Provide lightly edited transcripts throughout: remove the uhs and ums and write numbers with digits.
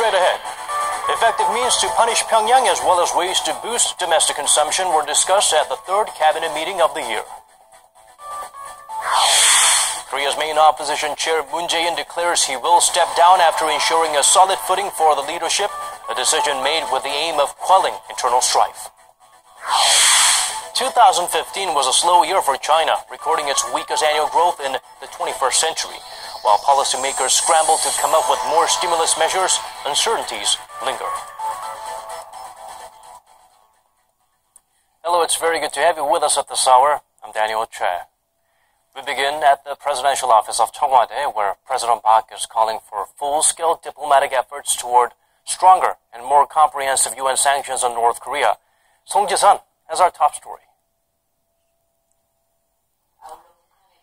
straight ahead. Effective means to punish Pyongyang as well as ways to boost domestic consumption were discussed at the third cabinet meeting of the year. Korea's main opposition chair Moon Jae-in declares he will step down after ensuring a solid footing for the leadership, a decision made with the aim of quelling internal strife. 2015 was a slow year for China, recording its weakest annual growth in the 21st century. While policymakers scramble to come up with more stimulus measures, uncertainties linger. Hello, it's very good to have you with us at this hour. I'm Daniel Che. We begin at the presidential office of Cheongwade, where President Park is calling for full-scale diplomatic efforts toward stronger and more comprehensive UN sanctions on North Korea. Song Ji-sun has our top story.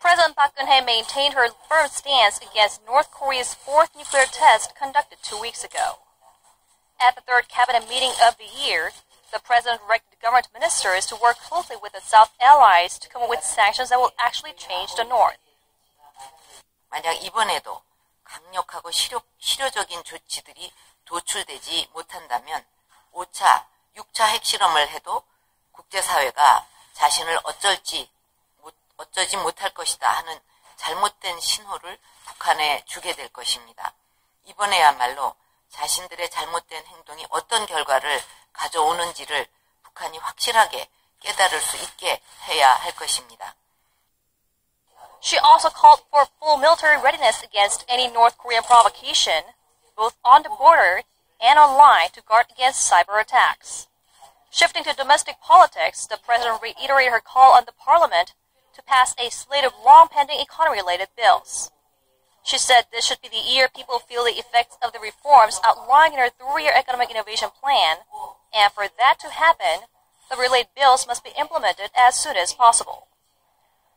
President Park Geun-hye maintained her firm stance against North Korea's fourth nuclear test conducted 2 weeks ago. At the third cabinet meeting of the year, the president directed government ministers to work closely with the South allies to come up with sanctions that will actually change the North. 만약 이번에도 강력하고 실효적인 조치들이 도출되지 못한다면 5차, 6차 핵실험을 해도 국제사회가 자신을 어쩌지 못할 것이다 하는 잘못된 신호를 북한에 주게 될 것입니다. 이번에야말로 자신들의 잘못된 행동이 어떤 결과를 가져오는지를 북한이 확실하게 깨달을 수 있게 해야 할 것입니다. She also called for full military readiness against any North Korean provocation, both on the border and online, to guard against cyber attacks. Shifting to domestic politics, the president reiterated her call on the parliament to pass a slate of long-pending economy-related bills. She said this should be the year people feel the effects of the reforms outlined in her 3-year economic innovation plan, and for that to happen, the related bills must be implemented as soon as possible.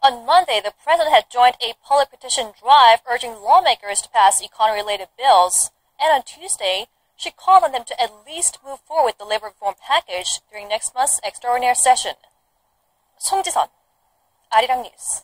On Monday, the president had joined a public petition drive urging lawmakers to pass economy-related bills, and on Tuesday, she called on them to at least move forward with the labor reform package during next month's extraordinary session. Song Ji-sun, Arirang News.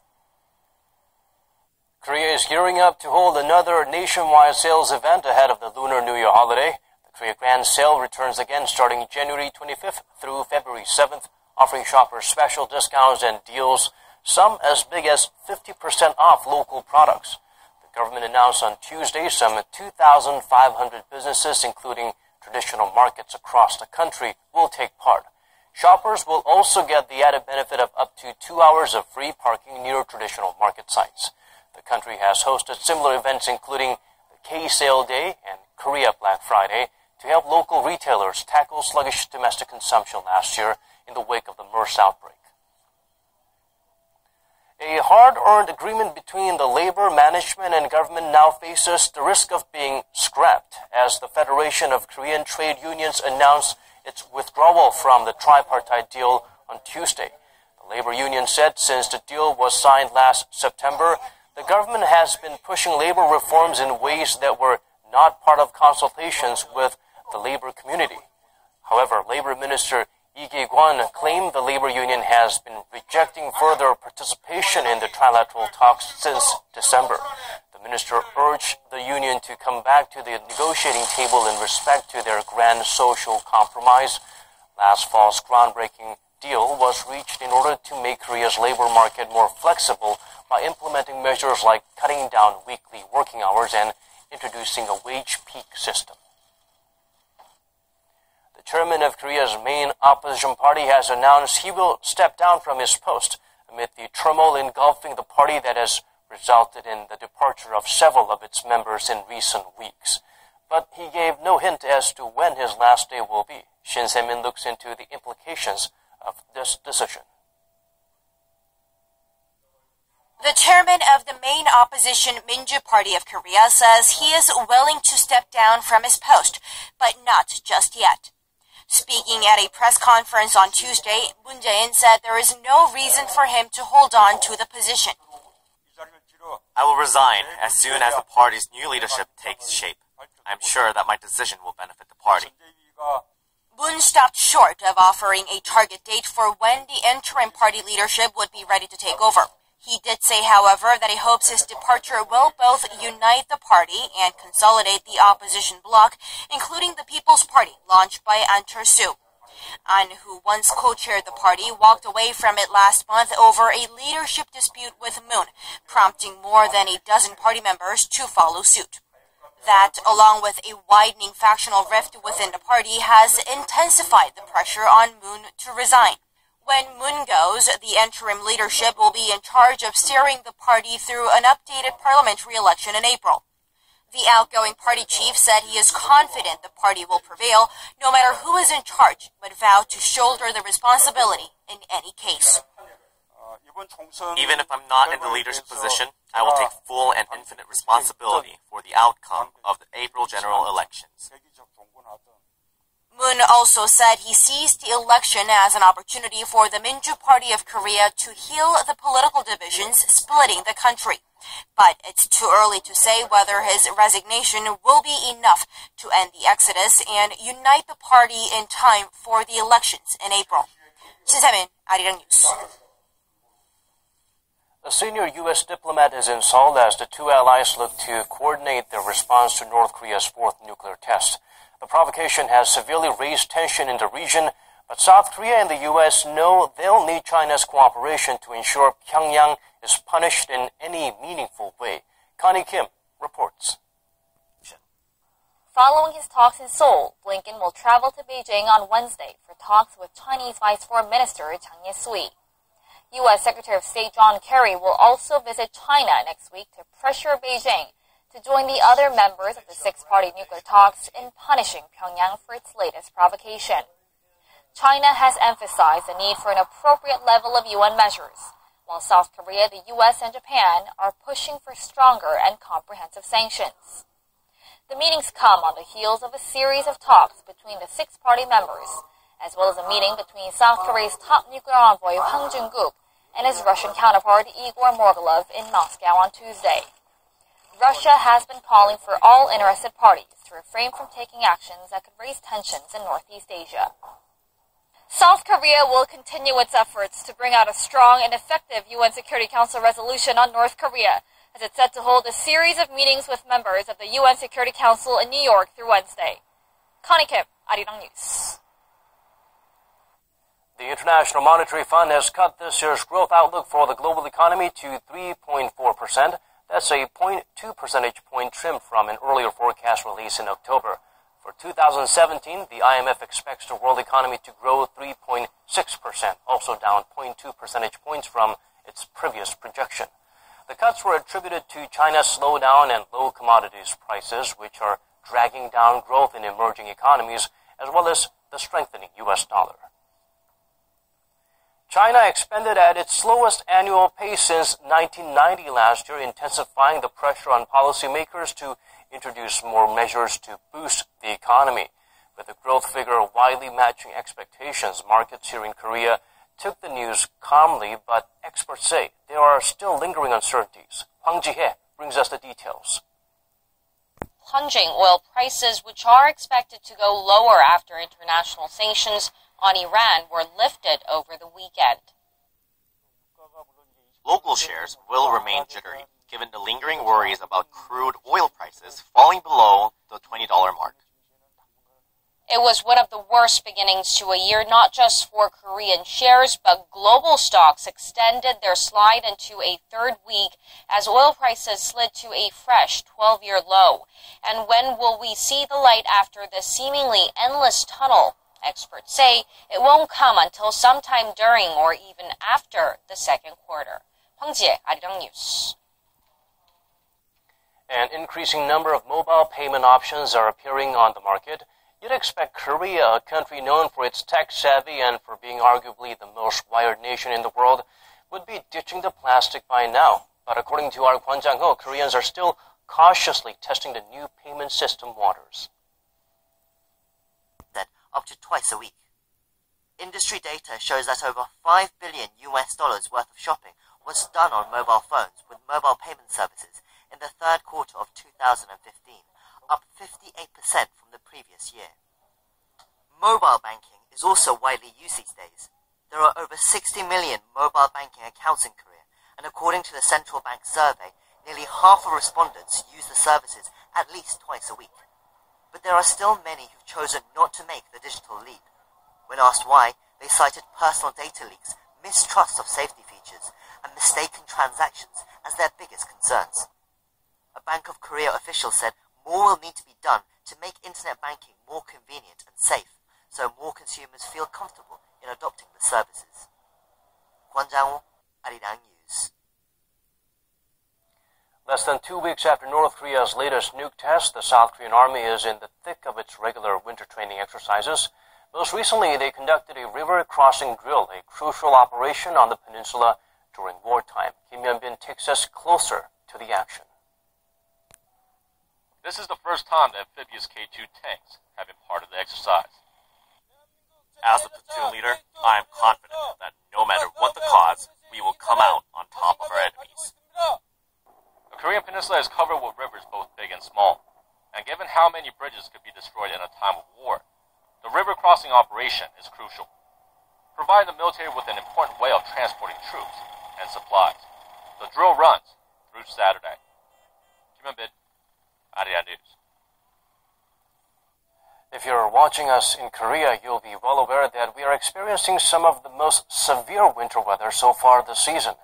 Korea is gearing up to hold another nationwide sales event ahead of the Lunar New Year holiday. The Korea Grand Sale returns again starting January 25th through February 7th, offering shoppers special discounts and deals, some as big as 50% off local products. The government announced on Tuesday some 2,500 businesses, including traditional markets across the country, will take part. Shoppers will also get the added benefit of up to 2 hours of free parking near traditional market sites. The country has hosted similar events including the K-Sale Day and Korea Black Friday to help local retailers tackle sluggish domestic consumption last year in the wake of the MERS outbreak. A hard-earned agreement between the labor, management, and government now faces the risk of being scrapped as the Federation of Korean Trade Unions announced its withdrawal from the tripartite deal on Tuesday. The labor union said since the deal was signed last September, the government has been pushing labor reforms in ways that were not part of consultations with the labor community. However, Labor Minister Lee Ki-kwon claimed the labor union has been rejecting further participation in the trilateral talks since December. The minister urged the union to come back to the negotiating table in respect to their grand social compromise. Last fall's groundbreaking deal was reached in order to make Korea's labor market more flexible by implementing measures like cutting down weekly working hours and introducing a wage peak system. The chairman of Korea's main opposition party has announced he will step down from his post amid the turmoil engulfing the party that has resulted in the departure of several of its members in recent weeks. But he gave no hint as to when his last day will be. Shin Se-min looks into the implications of this decision. The chairman of the main opposition Minju Party of Korea says he is willing to step down from his post, but not just yet. Speaking at a press conference on Tuesday, Moon Jae-in said there is no reason for him to hold on to the position. I will resign as soon as the party's new leadership takes shape. I'm sure that my decision will benefit the party. Moon stopped short of offering a target date for when the interim party leadership would be ready to take over. He did say, however, that he hopes his departure will both unite the party and consolidate the opposition bloc, including the People's Party, launched by An Chul-soo. An, who once co-chaired the party, walked away from it last month over a leadership dispute with Moon, prompting more than a dozen party members to follow suit. That, along with a widening factional rift within the party, has intensified the pressure on Moon to resign. When Moon goes, the interim leadership will be in charge of steering the party through an updated parliamentary election in April. The outgoing party chief said he is confident the party will prevail no matter who is in charge, but vowed to shoulder the responsibility in any case. Even if I'm not in the leadership position, I will take full and infinite responsibility for the outcome of the April general elections. Moon also said he sees the election as an opportunity for the Minju Party of Korea to heal the political divisions splitting the country. But it's too early to say whether his resignation will be enough to end the exodus and unite the party in time for the elections in April. 신세민, 아리랑 뉴스. A senior U.S. diplomat is in Seoul as the two allies look to coordinate their response to North Korea's fourth nuclear test. The provocation has severely raised tension in the region, but South Korea and the U.S. know they'll need China's cooperation to ensure Pyongyang is punished in any meaningful way. Connie Kim reports. Following his talks in Seoul, Blinken will travel to Beijing on Wednesday for talks with Chinese Vice Foreign Minister Chang Ye-sui. U.S. Secretary of State John Kerry will also visit China next week to pressure Beijing to join the other members of the six-party nuclear talks in punishing Pyongyang for its latest provocation. China has emphasized the need for an appropriate level of UN measures, while South Korea, the U.S., and Japan are pushing for stronger and comprehensive sanctions. The meetings come on the heels of a series of talks between the six-party members, as well as a meeting between South Korea's top nuclear envoy Hwang Jung-guk and his Russian counterpart Igor Morgulov in Moscow on Tuesday. Russia has been calling for all interested parties to refrain from taking actions that could raise tensions in Northeast Asia. South Korea will continue its efforts to bring out a strong and effective UN Security Council resolution on North Korea, as it's set to hold a series of meetings with members of the UN Security Council in New York through Wednesday. Connie Kim, Arirang News. The International Monetary Fund has cut this year's growth outlook for the global economy to 3.4%. That's a 0.2 percentage point trim from an earlier forecast released in October. For 2017, the IMF expects the world economy to grow 3.6%, also down 0.2 percentage points from its previous projection. The cuts were attributed to China's slowdown and low commodities prices, which are dragging down growth in emerging economies, as well as the strengthening U.S. dollar. China expanded at its slowest annual pace since 1990 last year, intensifying the pressure on policymakers to introduce more measures to boost the economy. With the growth figure widely matching expectations, markets here in Korea took the news calmly, but experts say there are still lingering uncertainties. Hwang Ji-hye brings us the details. Plunging oil prices, which are expected to go lower after international sanctions on Iran were lifted over the weekend. Local shares will remain jittery, given the lingering worries about crude oil prices falling below the $20 mark. It was one of the worst beginnings to a year, not just for Korean shares, but global stocks extended their slide into a third week as oil prices slid to a fresh 12-year low. And when will we see the light after the seemingly endless tunnel? Experts say it won't come until sometime during or even after the second quarter. Hwang Ji-hye, Arirang News. An increasing number of mobile payment options are appearing on the market. You'd expect Korea, a country known for its tech-savvy and for being arguably the most wired nation in the world, would be ditching the plastic by now. But according to our Kwon Jang-ho, Koreans are still cautiously testing the new payment system waters. Up to twice a week. Industry data shows that over $5 billion worth of shopping was done on mobile phones with mobile payment services in the third quarter of 2015, up 58% from the previous year. Mobile banking is also widely used these days. There are over 60 million mobile banking accounts in Korea, and according to the central bank survey, nearly half of respondents use the services at least twice a week. But there are still many who've chosen not to make the digital leap. When asked why, they cited personal data leaks, mistrust of safety features, and mistaken transactions as their biggest concerns. A Bank of Korea official said more will need to be done to make internet banking more convenient and safe, so more consumers feel comfortable in adopting the services. Kwon Jang-woo, Arirang News. Less than 2 weeks after North Korea's latest nuke test, the South Korean army is in the thick of its regular winter training exercises. Most recently, they conducted a river crossing drill, a crucial operation on the peninsula during wartime. Kim Hyun-bin takes us closer to the action. This is the first time the amphibious K-2 tanks have been part of the exercise. As the platoon leader, I am confident that no matter what the cause, we will come out on top of our enemies. The Korean peninsula is covered with rivers both big and small, and given how many bridges could be destroyed in a time of war, the river crossing operation is crucial, providing the military with an important way of transporting troops and supplies. The drill runs through Saturday. Kim Hyun-bin, Arirang News. If you're watching us in Korea, you'll be well aware that we are experiencing some of the most severe winter weather so far this season.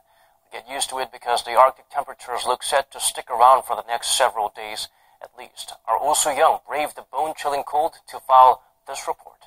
We get used to it because the Arctic temperatures look set to stick around for the next several days at least. Our Oh Soo-young braved the bone-chilling cold to file this report.